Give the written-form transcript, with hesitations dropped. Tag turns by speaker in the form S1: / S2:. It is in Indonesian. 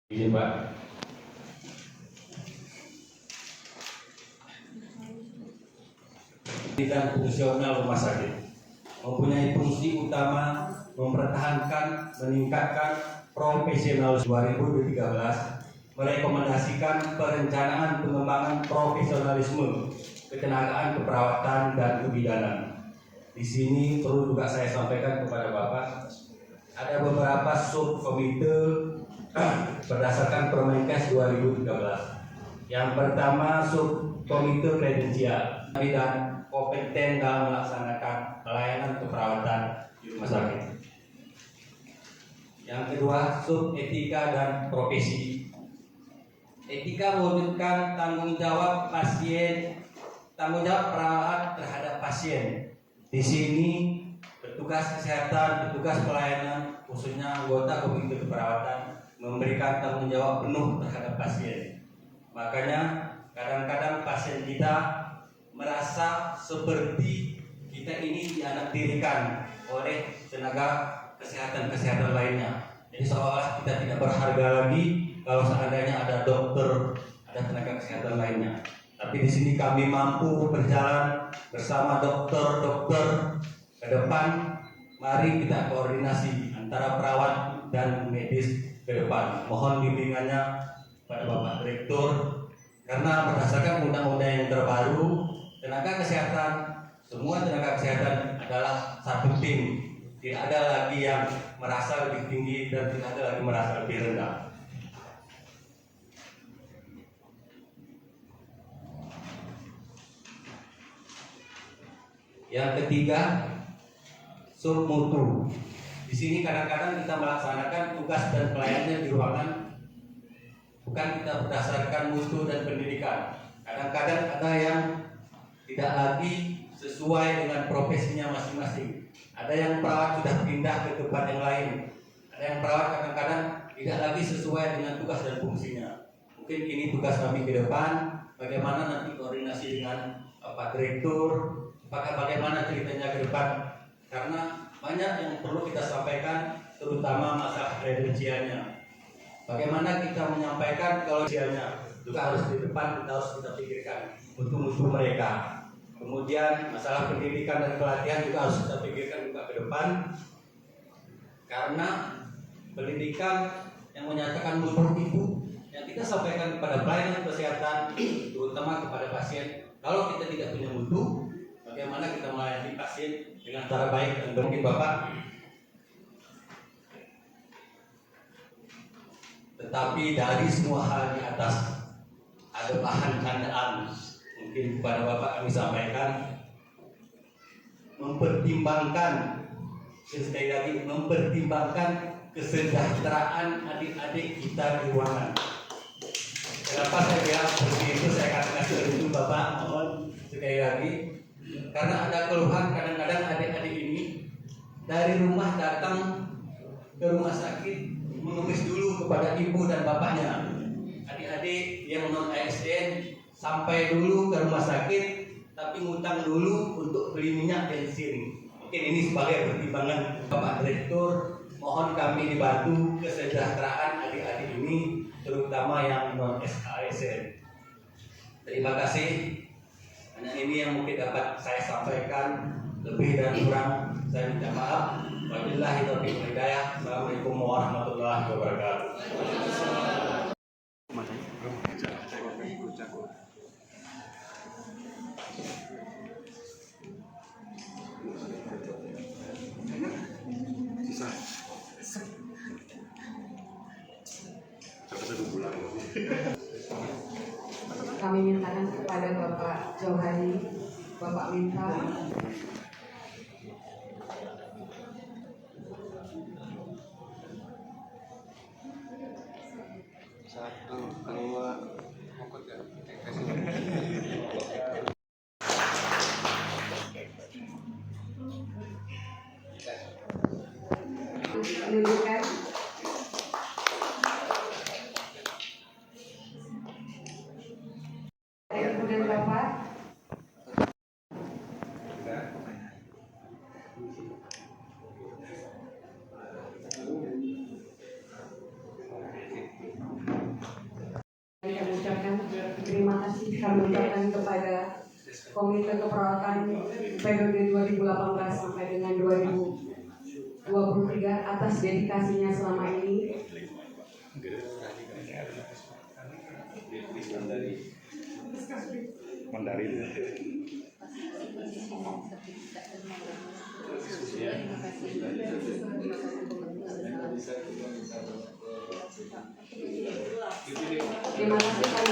S1: Ini Pak, dan fungsional rumah sakit mempunyai fungsi utama mempertahankan, meningkatkan profesional. 2013 merekomendasikan perencanaan pengembangan profesionalisme ketenagaan, keperawatan, dan kebidanan. Di sini perlu juga saya sampaikan kepada Bapak, ada beberapa subkomite berdasarkan Permenkes 2013. Yang pertama, subkomite kredensial dan kompeten dalam melaksanakan pelayanan keperawatan di rumah sakit. Yang kedua, sub etika dan profesi. Etika mewujudkan tanggung jawab pasien, tanggung jawab perawat terhadap pasien. Di sini petugas kesehatan, petugas pelayanan, khususnya anggota komite keperawatan memberikan tanggung jawab penuh terhadap pasien. Makanya kadang-kadang pasien kita merasa seperti kita ini dianaktirikan oleh tenaga kesehatan lainnya. Jadi seolah kita tidak berharga lagi kalau seandainya ada dokter, ada tenaga kesehatan lainnya. Tapi di sini kami mampu berjalan bersama dokter-dokter ke depan. Mari kita koordinasi antara perawat dan medis ke depan. Mohon bimbingannya pada Bapak Direktur, karena berdasarkan undang-undang yang terbaru, tenaga kesehatan, semua tenaga kesehatan adalah satu tim. Tidak ada lagi yang merasa lebih tinggi dan tidak ada lagi merasa lebih rendah. Yang ketiga, submutu. Di sini kadang-kadang kita melaksanakan tugas dan pelayanannya di ruangan bukan kita berdasarkan mutu dan pendidikan. Kadang-kadang ada yang tidak lagi sesuai dengan profesinya masing-masing. Ada yang perawat sudah pindah ke tempat yang lain. Ada yang perawat kadang-kadang tidak lagi sesuai dengan tugas dan fungsinya. Mungkin ini tugas kami ke depan. Bagaimana nanti koordinasi dengan Pak Direktur, bagaimana ceritanya ke depan. Karena banyak yang perlu kita sampaikan, terutama masalah kredensialnya. Bagaimana kita menyampaikan kalau kredensialnya juga harus di depan, kita pikirkan mutu-mutu mereka. Kemudian masalah pendidikan dan pelatihan juga harus kita pikirkan juga ke depan, karena pendidikan yang menyatakan mutu itu yang kita sampaikan kepada pelayanan kesehatan, terutama kepada pasien. Kalau kita tidak punya mutu, bagaimana kita melayani pasien dengan cara baik dan mungkin Bapak. Tetapi dari semua hal di atas ada bahan candaan. Mungkin kepada Bapak kami sampaikan, mempertimbangkan, sekali lagi mempertimbangkan kesejahteraan adik-adik kita di ruangan. Kenapa saya bilang seperti itu? Saya katakan seperti itu Bapak, mohon sekali lagi, karena ada keluhan kadang-kadang adik-adik ini dari rumah datang ke rumah sakit mengemis dulu kepada ibu dan bapaknya. Adik-adik yang non ASN sampai dulu ke rumah sakit, tapi ngutang dulu untuk beli minyak bensin. Mungkin ini sebagai pertimbangan Bapak Direktur. Mohon kami dibantu kesejahteraan adik-adik ini, terutama yang non ASN. Terima kasih. Hanya ini yang mungkin dapat saya sampaikan. Lebih dan kurang saya minta maaf. Wabillahi taufiq wal hidayah. Assalamualaikum warahmatullahi wabarakatuh.
S2: Kami mintakan kepada Bapak Johari, Bapak minta
S3: satu, dua, fokus ya.
S2: menunjukkan kemudian Bapak ucapkan terima kasih kami ucapkan kepada Komite Keperawatan periode 2018 sampai dengan 2023 atas dedikasinya selama ini.
S4: Mandarin.
S2: Terima kasih kami